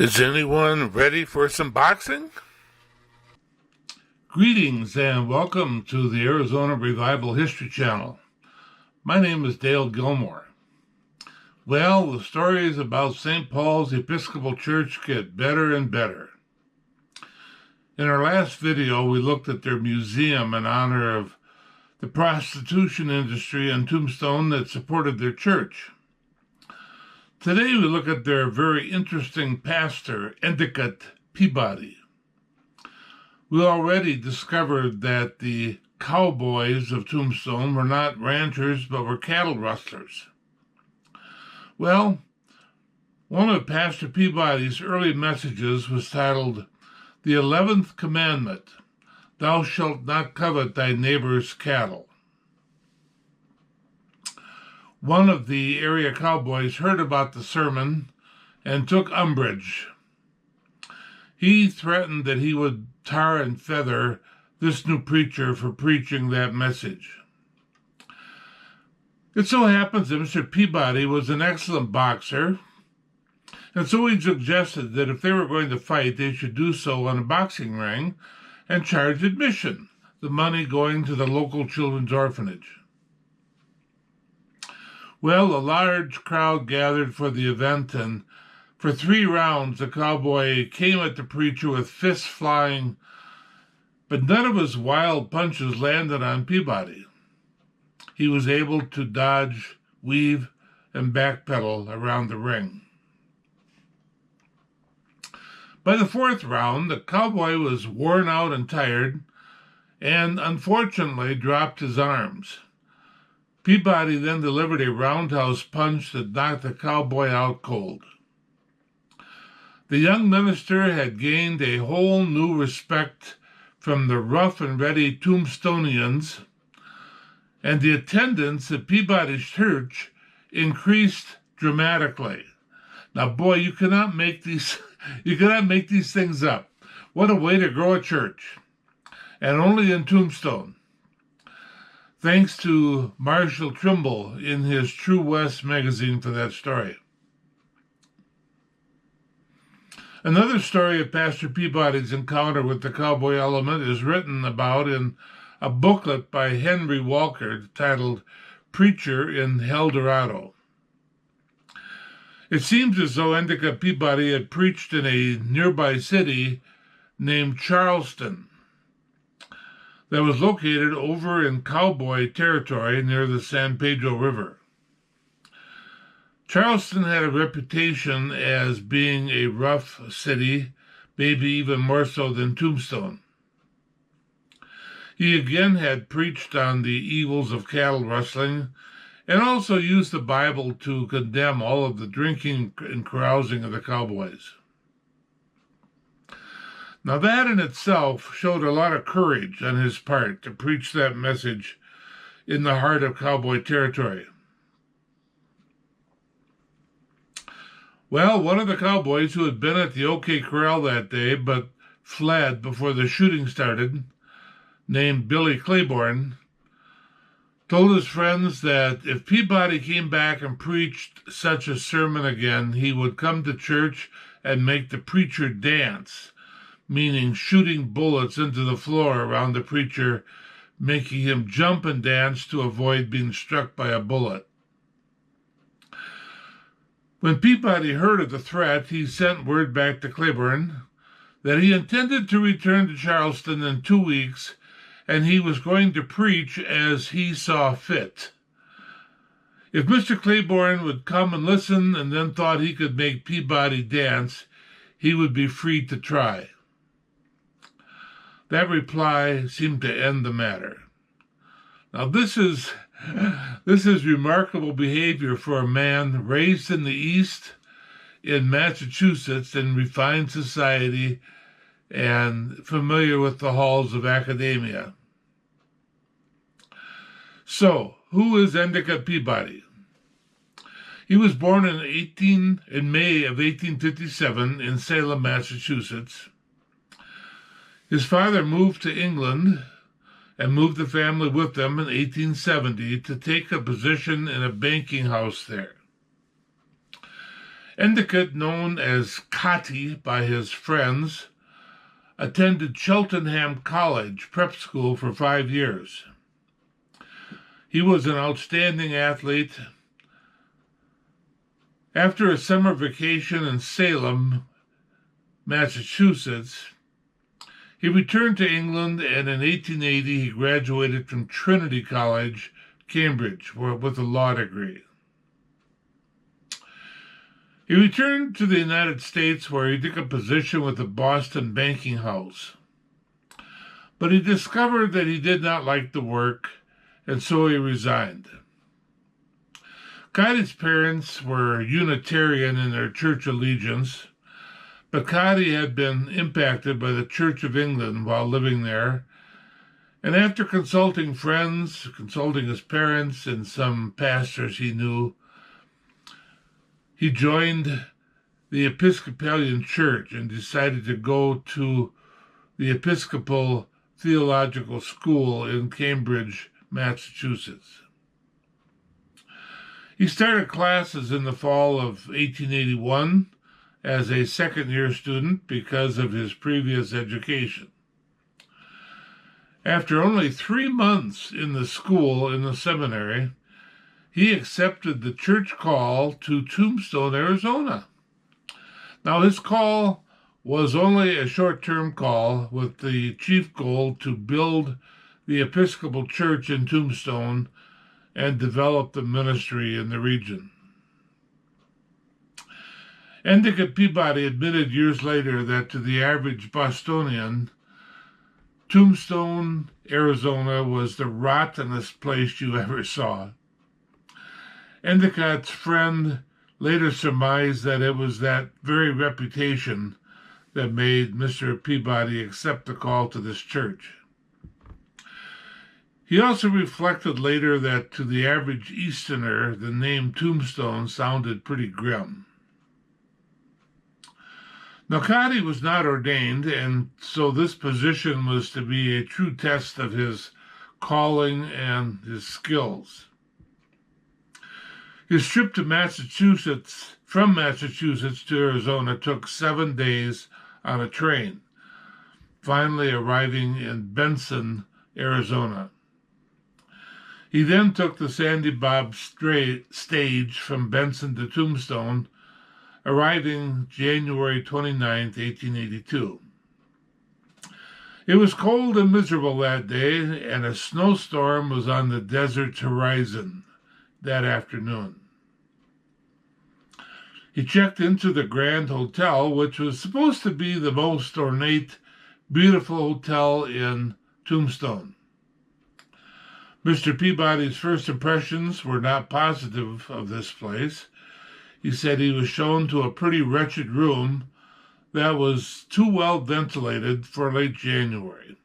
Is anyone ready for some boxing? Greetings and welcome to the Arizona Revival History Channel. My name is Dale Gilmore. Well, the stories about St. Paul's Episcopal Church get better and better. In our last video, we looked at their museum in honor of the prostitution industry in Tombstone that supported their church. Today we look at their very interesting pastor, Endicott Peabody. We already discovered that the cowboys of Tombstone were not ranchers but were cattle rustlers. Well, one of Pastor Peabody's early messages was titled, "The 11th Commandment, Thou shalt not covet thy neighbor's cattle." One of the area cowboys heard about the sermon and took umbrage. He threatened that he would tar and feather this new preacher for preaching that message. It so happens that Mr. Peabody was an excellent boxer, and so he suggested that if they were going to fight, they should do so on a boxing ring and charge admission, the money going to the local children's orphanage. Well, a large crowd gathered for the event, and for 3 rounds the cowboy came at the preacher with fists flying, but none of his wild punches landed on Peabody. He was able to dodge, weave, and backpedal around the ring. By the 4th round, the cowboy was worn out and tired, and unfortunately dropped his arms. Peabody then delivered a roundhouse punch that knocked the cowboy out cold. The young minister had gained a whole new respect from the rough and ready Tombstonians, and the attendance at Peabody's church increased dramatically. Now, boy, you cannot make these things up. What a way to grow a church, and only in Tombstone. Thanks to Marshall Trimble in his True West magazine for that story. Another story of Pastor Peabody's encounter with the cowboy element is written about in a booklet by Henry Walker titled Preacher in El Dorado. It seems as though Endicott Peabody had preached in a nearby city named Charleston that was located over in cowboy territory near the San Pedro River. Charleston had a reputation as being a rough city, maybe even more so than Tombstone. He again had preached on the evils of cattle rustling and also used the Bible to condemn all of the drinking and carousing of the cowboys. Now that in itself showed a lot of courage on his part to preach that message in the heart of cowboy territory. Well, one of the cowboys who had been at the OK Corral that day but fled before the shooting started, named Billy Claiborne, told his friends that if Peabody came back and preached such a sermon again, he would come to church and make the preacher dance, meaning shooting bullets into the floor around the preacher, making him jump and dance to avoid being struck by a bullet. When Peabody heard of the threat, he sent word back to Claiborne that he intended to return to Charleston in 2 weeks, and he was going to preach as he saw fit. If Mr. Claiborne would come and listen and then thought he could make Peabody dance, he would be free to try. That reply seemed to end the matter. Now this is remarkable behavior for a man raised in the East, in Massachusetts, in refined society, and familiar with the halls of academia. So, who is Endicott Peabody? He was born in May of 1857 in Salem, Massachusetts. His father moved to England and moved the family with them in 1870 to take a position in a banking house there. Endicott, known as Cotty by his friends, attended Cheltenham College prep school for 5 years. He was an outstanding athlete. After a summer vacation in Salem, Massachusetts, he returned to England, and in 1880 he graduated from Trinity College, Cambridge, with a law degree. He returned to the United States, where he took a position with the Boston banking house. But he discovered that he did not like the work, and so he resigned. Cotty's parents were Unitarian in their church allegiance, but Cotty had been impacted by the Church of England while living there, and after consulting friends, consulting his parents, and some pastors he knew, he joined the Episcopal Church and decided to go to the Episcopal Theological School in Cambridge, Massachusetts. He started classes in the fall of 1881 as a second-year student because of his previous education. After only 3 months in the school in the seminary, he accepted the church call to Tombstone, Arizona. Now, his call was only a short-term call with the chief goal to build the Episcopal Church in Tombstone and develop the ministry in the region. Endicott Peabody admitted years later that to the average Bostonian, Tombstone, Arizona was the rottenest place you ever saw. Endicott's friend later surmised that it was that very reputation that made Mr. Peabody accept the call to this church. He also reflected later that to the average Easterner, the name Tombstone sounded pretty grim. Now, Cotty was not ordained, and so this position was to be a true test of his calling and his skills. His trip to from Massachusetts to Arizona took 7 days on a train, finally arriving in Benson, Arizona. He then took the Sandy Bob stage from Benson to Tombstone, arriving January 29, 1882. It was cold and miserable that day, and a snowstorm was on the desert's horizon that afternoon. He checked into the Grand Hotel, which was supposed to be the most ornate, beautiful hotel in Tombstone. Mr. Peabody's first impressions were not positive of this place. He said he was shown to a pretty wretched room that was too well ventilated for late January.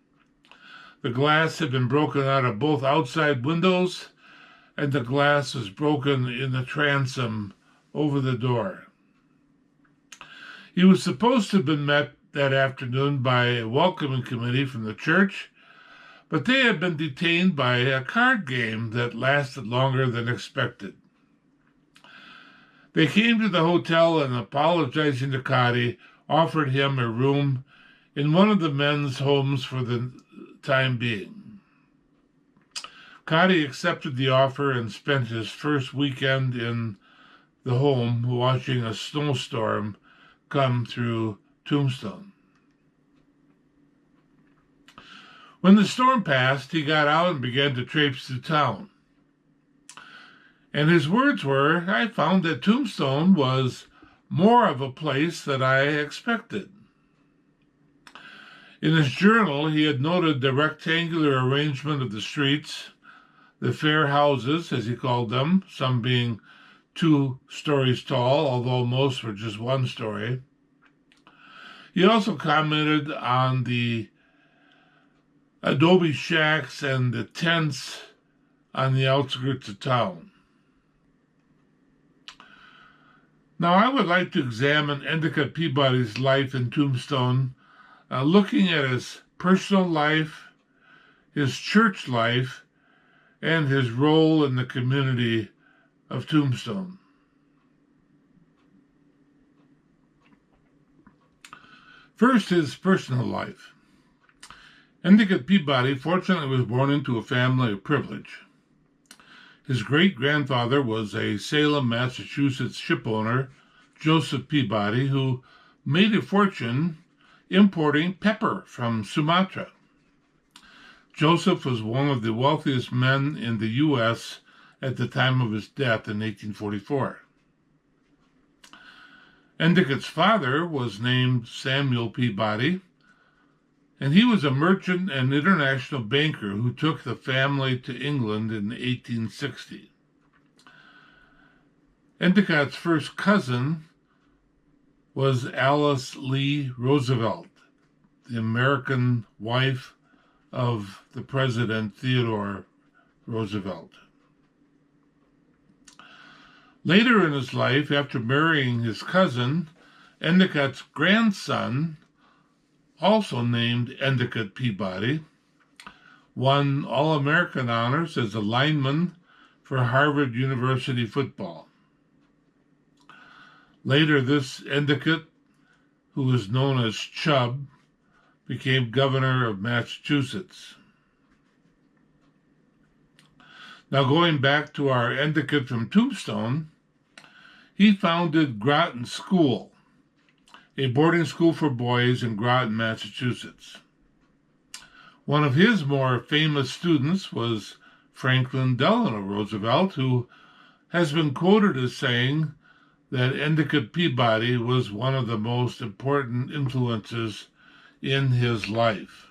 The glass had been broken out of both outside windows, and the glass was broken in the transom over the door. He was supposed to have been met that afternoon by a welcoming committee from the church, but they had been detained by a card game that lasted longer than expected. They came to the hotel and, apologizing to Cotty, offered him a room in one of the men's homes for the time being. Cotty accepted the offer and spent his first weekend in the home watching a snowstorm come through Tombstone. When the storm passed, he got out and began to traipse through town. And his words were, "I found that Tombstone was more of a place than I expected." In his journal, he had noted the rectangular arrangement of the streets, the fair houses, as he called them, some being 2 stories tall, although most were just 1 story. He also commented on the adobe shacks and the tents on the outskirts of town. Now, I would like to examine Endicott Peabody's life in Tombstone, looking at his personal life, his church life, and his role in the community of Tombstone. First, his personal life. Endicott Peabody fortunately was born into a family of privilege. His great-grandfather was a Salem, Massachusetts shipowner, Joseph Peabody, who made a fortune importing pepper from Sumatra. Joseph was one of the wealthiest men in the U.S. at the time of his death in 1844. Endicott's father was named Samuel Peabody, and he was a merchant and international banker who took the family to England in 1860. Endicott's first cousin was Alice Lee Roosevelt, the American wife of the President Theodore Roosevelt. Later in his life, after marrying his cousin, Endicott's grandson, also named Endicott Peabody, won All-American honors as a lineman for Harvard University football. Later, this Endicott, who was known as Chubb, became governor of Massachusetts. Now, going back to our Endicott from Tombstone, he founded Groton School, a boarding school for boys in Groton, Massachusetts. One of his more famous students was Franklin Delano Roosevelt, who has been quoted as saying that Endicott Peabody was one of the most important influences in his life.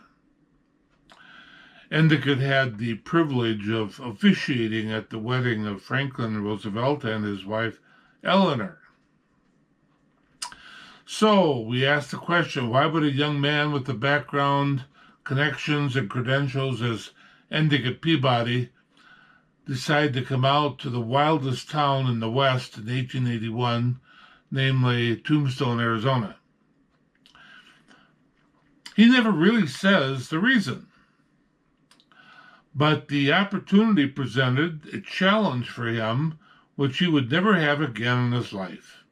Endicott had the privilege of officiating at the wedding of Franklin Roosevelt and his wife, Eleanor. So we asked the question, why would a young man with the background, connections, and credentials as Endicott Peabody decide to come out to the wildest town in the West in 1881, namely Tombstone, Arizona? He never really says the reason. But the opportunity presented a challenge for him which he would never have again in his life.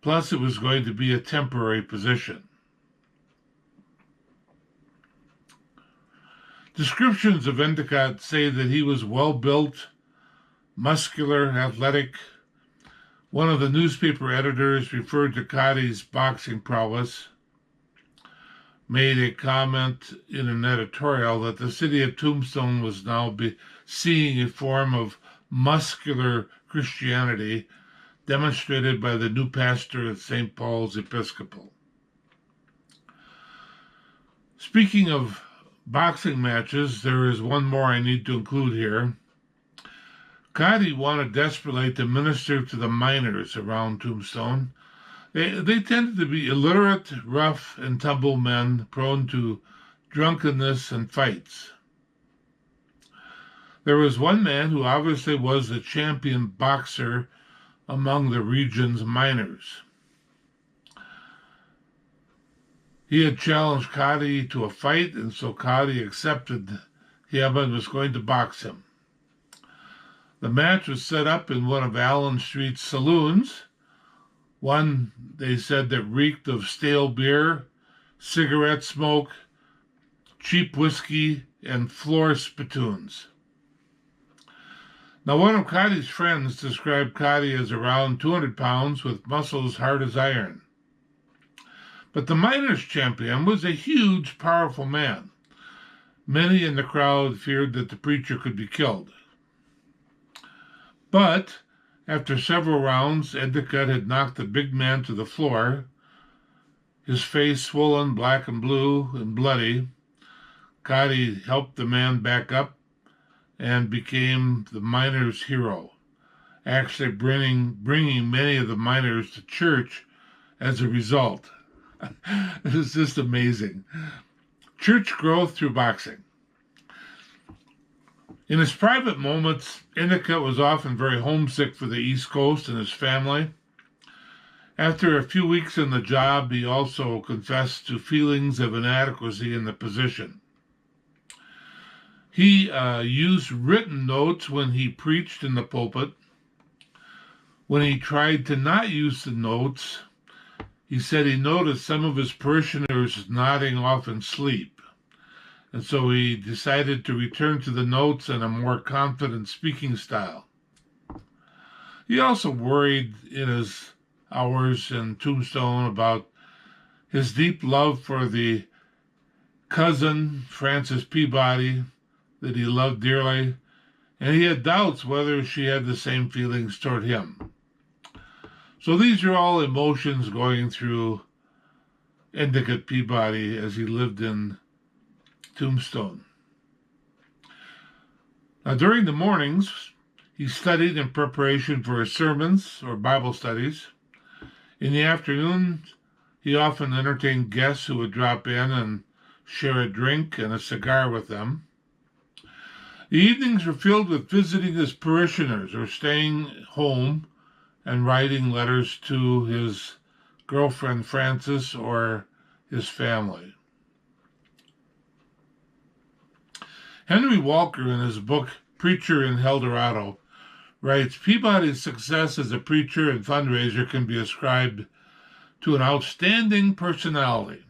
Plus, it was going to be a temporary position. Descriptions of Endicott say that he was well-built, muscular, athletic. One of the newspaper editors referred to Cotty's boxing prowess, made a comment in an editorial that the city of Tombstone was now seeing a form of muscular Christianity demonstrated by the new pastor at St. Paul's Episcopal. Speaking of boxing matches, there is one more I need to include here. Cotty wanted desperately to minister to the miners around Tombstone. They tended to be illiterate, rough, and tumble men prone to drunkenness and fights. There was one man who obviously was a champion boxer among the region's miners. He had challenged Cotty to a fight, and so Cotty accepted him and was going to box him. The match was set up in one of Allen Street's saloons, one, they said, that reeked of stale beer, cigarette smoke, cheap whiskey, and floor spittoons. Now, one of Cotty's friends described Cotty as around 200 pounds with muscles hard as iron. But the miners' champion was a huge, powerful man. Many in the crowd feared that the preacher could be killed. But After several rounds, Endicott had knocked the big man to the floor, his face swollen, black and blue and bloody. Cody helped the man back up and became the miners' hero, actually bringing many of the miners to church as a result. It's just amazing. Church growth through boxing. In his private moments, Endicott was often very homesick for the East Coast and his family. After a few weeks in the job, he also confessed to feelings of inadequacy in the position. He used written notes when he preached in the pulpit. When he tried to not use the notes, he said he noticed some of his parishioners nodding off in sleep, and so he decided to return to the notes in a more confident speaking style. He also worried in his hours in Tombstone about his deep love for the cousin, Frances Peabody, that he loved dearly, and he had doubts whether she had the same feelings toward him. So these are all emotions going through Endicott Peabody as he lived in Tombstone. Now, during the mornings, he studied in preparation for his sermons or Bible studies. In the afternoon, he often entertained guests who would drop in and share a drink and a cigar with them. The evenings were filled with visiting his parishioners or staying home and writing letters to his girlfriend Frances or his family. Henry Walker, in his book Preacher in Eldorado, writes, Peabody's success as a preacher and fundraiser can be ascribed to an outstanding personality.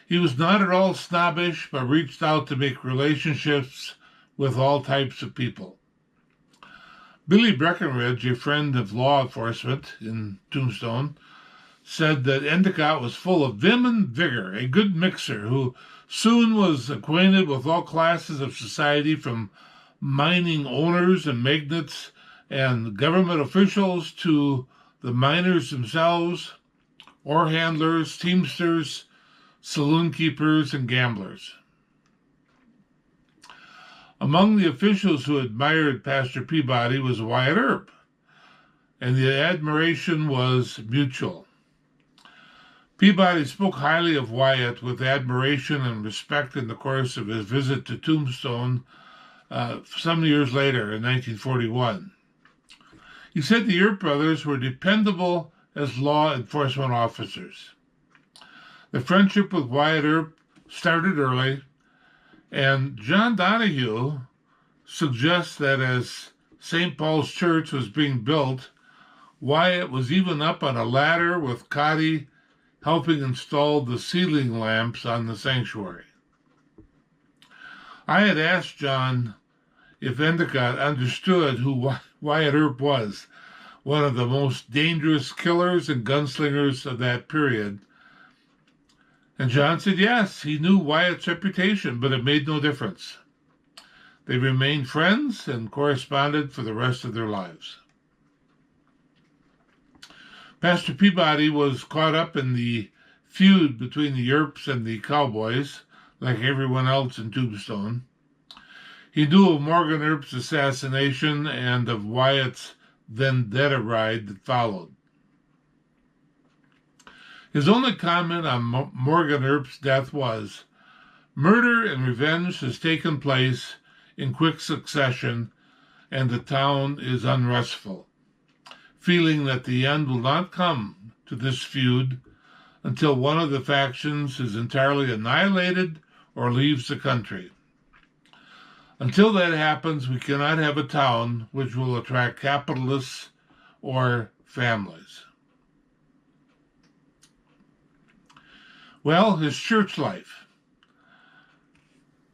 He was not at all snobbish, but reached out to make relationships with all types of people. Billy Breckenridge, a friend of law enforcement in Tombstone, said that Endicott was full of vim and vigor, a good mixer who soon was acquainted with all classes of society, from mining owners and magnates and government officials to the miners themselves, ore handlers, teamsters, saloon keepers, and gamblers. Among the officials who admired Pastor Peabody was Wyatt Earp, and the admiration was mutual. Peabody spoke highly of Wyatt with admiration and respect in the course of his visit to Tombstone some years later in 1941. He said the Earp brothers were dependable as law enforcement officers. The friendship with Wyatt Earp started early, and John Donahue suggests that as St. Paul's Church was being built, Wyatt was even up on a ladder with Cody helping install the ceiling lamps on the sanctuary. I had asked John if Endicott understood who Wyatt Earp was, one of the most dangerous killers and gunslingers of that period. And John said yes, he knew Wyatt's reputation, but it made no difference. They remained friends and corresponded for the rest of their lives. Pastor Peabody was caught up in the feud between the Earps and the Cowboys, like everyone else in Tombstone. He knew of Morgan Earp's assassination and of Wyatt's vendetta ride that followed. His only comment on Morgan Earp's death was, "Murder and revenge has taken place in quick succession, and the town is unrestful, feeling that the end will not come to this feud until one of the factions is entirely annihilated or leaves the country. Until that happens, we cannot have a town which will attract capitalists or families." Well, his church life.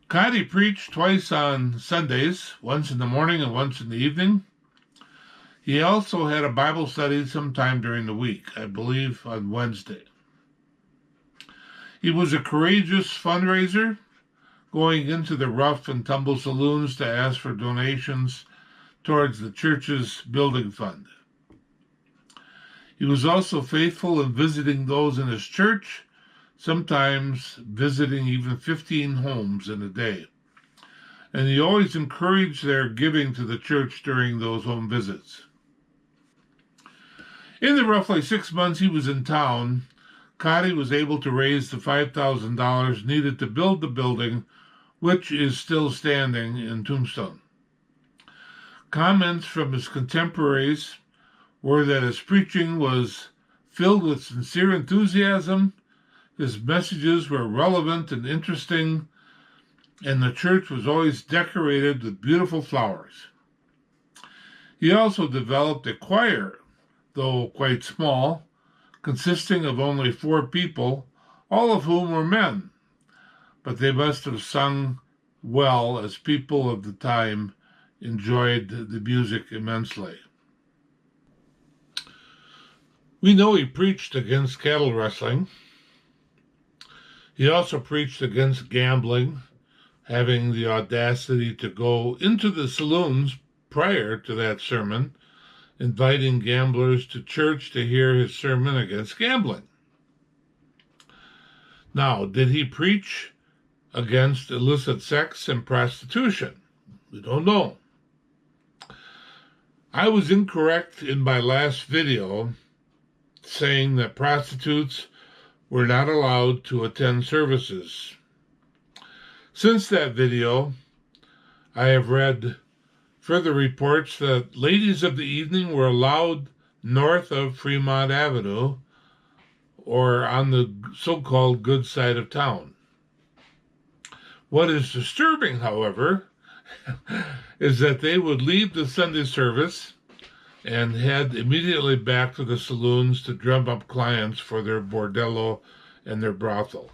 Cody preached twice on Sundays, once in the morning and once in the evening. He also had a Bible study sometime during the week, I believe on Wednesday. He was a courageous fundraiser, going into the rough and tumble saloons to ask for donations towards the church's building fund. He was also faithful in visiting those in his church, sometimes visiting even 15 homes in a day. And he always encouraged their giving to the church during those home visits. In the roughly 6 months he was in town, Cotty was able to raise the $5,000 needed to build the building, which is still standing in Tombstone. Comments from his contemporaries were that his preaching was filled with sincere enthusiasm, his messages were relevant and interesting, and the church was always decorated with beautiful flowers. He also developed a choir, though quite small, consisting of only 4 people, all of whom were men, but they must have sung well, as people of the time enjoyed the music immensely. We know he preached against cattle rustling. He also preached against gambling, having the audacity to go into the saloons prior to that sermon, inviting gamblers to church to hear his sermon against gambling. Now, did he preach against illicit sex and prostitution? We don't know. I was incorrect in my last video saying that prostitutes were not allowed to attend services. Since that video, I have read further reports that ladies of the evening were allowed north of Fremont Avenue, or on the so-called good side of town. What is disturbing, however, is that they would leave the Sunday service and head immediately back to the saloons to drum up clients for their bordello and their brothel.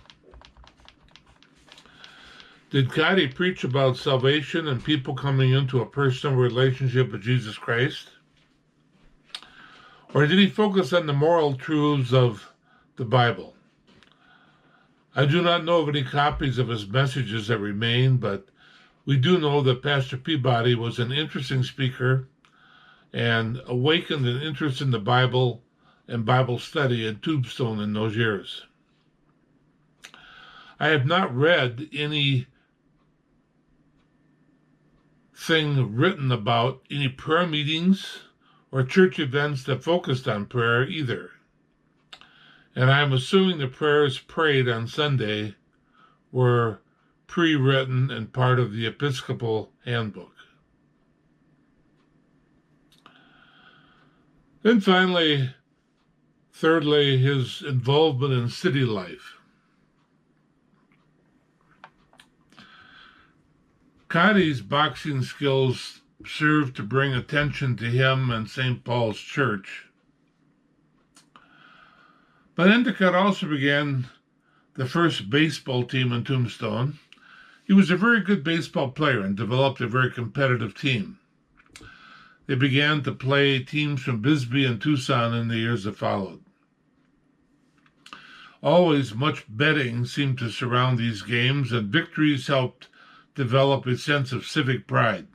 Did Cotty preach about salvation and people coming into a personal relationship with Jesus Christ? Or did he focus on the moral truths of the Bible? I do not know of any copies of his messages that remain, but we do know that Pastor Peabody was an interesting speaker and awakened an interest in the Bible and Bible study at Tombstone in those years. I have not read anything written about any prayer meetings or church events that focused on prayer either. And I'm assuming the prayers prayed on Sunday were pre-written and part of the Episcopal handbook. Then finally, thirdly, his involvement in city life. Cotty's boxing skills served to bring attention to him and St. Paul's Church. But Endicott also began the first baseball team in Tombstone. He was a very good baseball player and developed a very competitive team. They began to play teams from Bisbee and Tucson in the years that followed. Always much betting seemed to surround these games, and victories helped develop a sense of civic pride.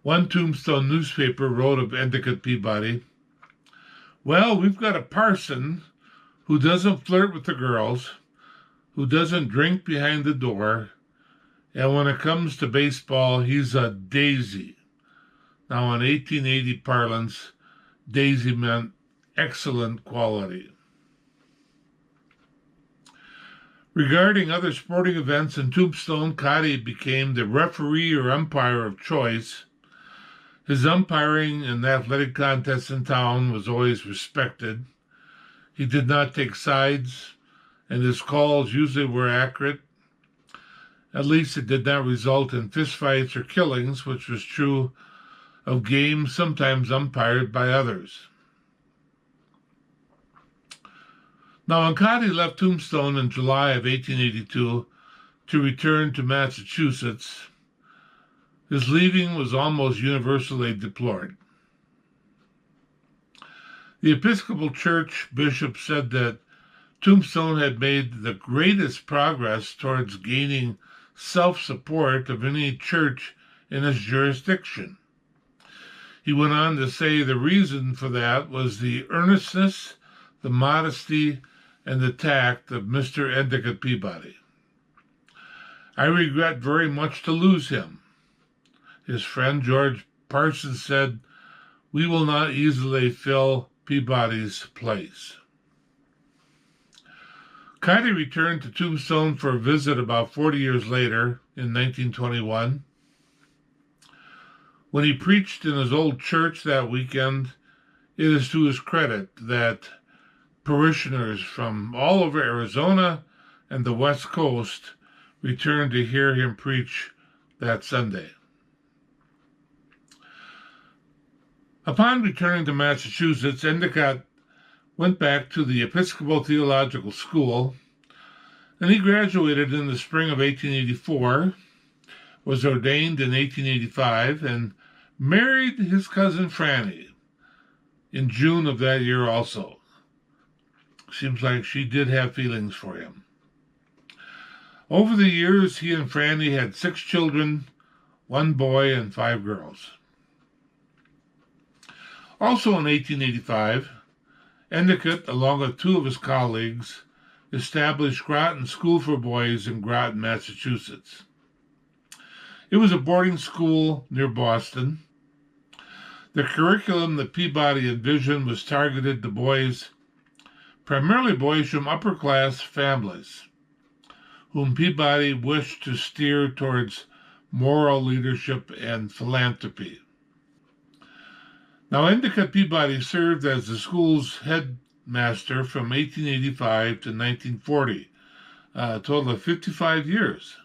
One Tombstone newspaper wrote of Endicott Peabody, "Well, we've got a parson who doesn't flirt with the girls, who doesn't drink behind the door, and when it comes to baseball, he's a daisy." Now, in 1880 parlance, daisy meant excellent quality. Regarding other sporting events in Tombstone, Cotty became the referee or umpire of choice. His umpiring in athletic contests in town was always respected. He did not take sides, and his calls usually were accurate. At least it did not result in fistfights or killings, which was true of games sometimes umpired by others. Now, when Cotty left Tombstone in July of 1882 to return to Massachusetts, his leaving was almost universally deplored. The Episcopal Church bishop said that Tombstone had made the greatest progress towards gaining self-support of any church in his jurisdiction. He went on to say the reason for that was the earnestness, the modesty, and the tact of Mr. Endicott Peabody. I regret very much to lose him. His friend George Parson said, "We will not easily fill Peabody's place." Cotty returned to Tombstone for a visit about 40 years later, in 1921. When he preached in his old church that weekend, it is to his credit that parishioners from all over Arizona and the West Coast returned to hear him preach that Sunday. Upon returning to Massachusetts, Endicott went back to the Episcopal Theological School, and he graduated in the spring of 1884, was ordained in 1885, and married his cousin Franny in June of that year also. Seems like she did have feelings for him. Over the years, he and Franny had 6 children, 1 boy and 5 girls. Also in 1885, Endicott, along with 2 of his colleagues, established Groton School for Boys in Groton, Massachusetts. It was a boarding school near Boston. The curriculum that Peabody envisioned was targeted to boys, primarily boys from upper-class families, whom Peabody wished to steer towards moral leadership and philanthropy. Now, Endicott Peabody served as the school's headmaster from 1885 to 1940, a total of 55 years.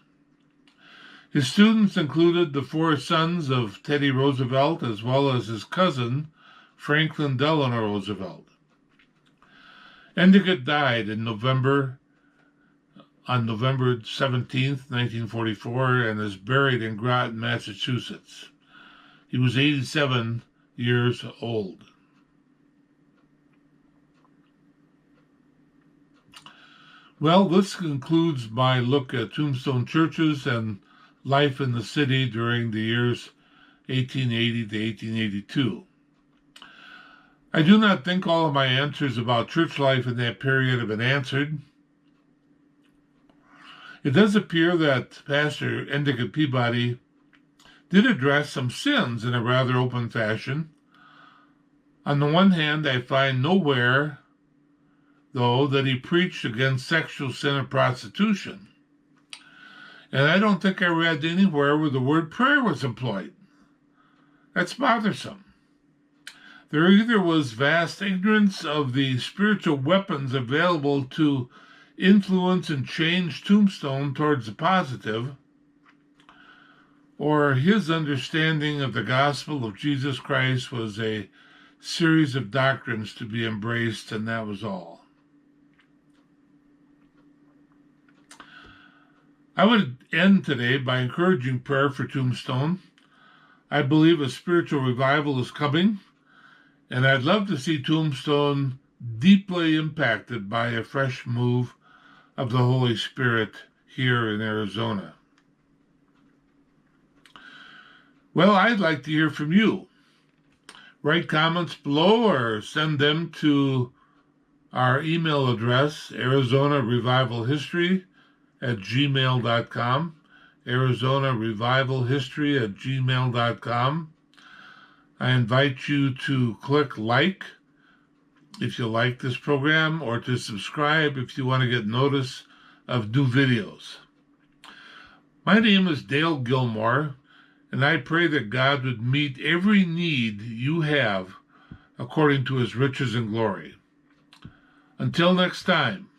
His students included the 4 sons of Teddy Roosevelt, as well as his cousin, Franklin Delano Roosevelt. Endicott died on November 17th, 1944, and is buried in Groton, Massachusetts. He was 87 years old. Well, this concludes my look at Tombstone churches and life in the city during the years 1880 to 1882. I do not think all of my answers about church life in that period have been answered. It does appear that Pastor Endicott Peabody did address some sins in a rather open fashion. On the one hand, I find nowhere, though, that he preached against sexual sin and prostitution. And I don't think I read anywhere where the word prayer was employed. That's bothersome. There either was vast ignorance of the spiritual weapons available to influence and change Tombstone towards the positive, or his understanding of the gospel of Jesus Christ was a series of doctrines to be embraced, and that was all. I would end today by encouraging prayer for Tombstone. I believe a spiritual revival is coming, and I'd love to see Tombstone deeply impacted by a fresh move of the Holy Spirit here in Arizona. Well, I'd like to hear from you. Write comments below or send them to our email address, ArizonaRevivalHistory@gmail.com, ArizonaRevivalHistory@gmail.com. I invite you to click like if you like this program, or to subscribe if you want to get notice of new videos. My name is Dale Gilmore, and I pray that God would meet every need you have according to his riches and glory. Until next time,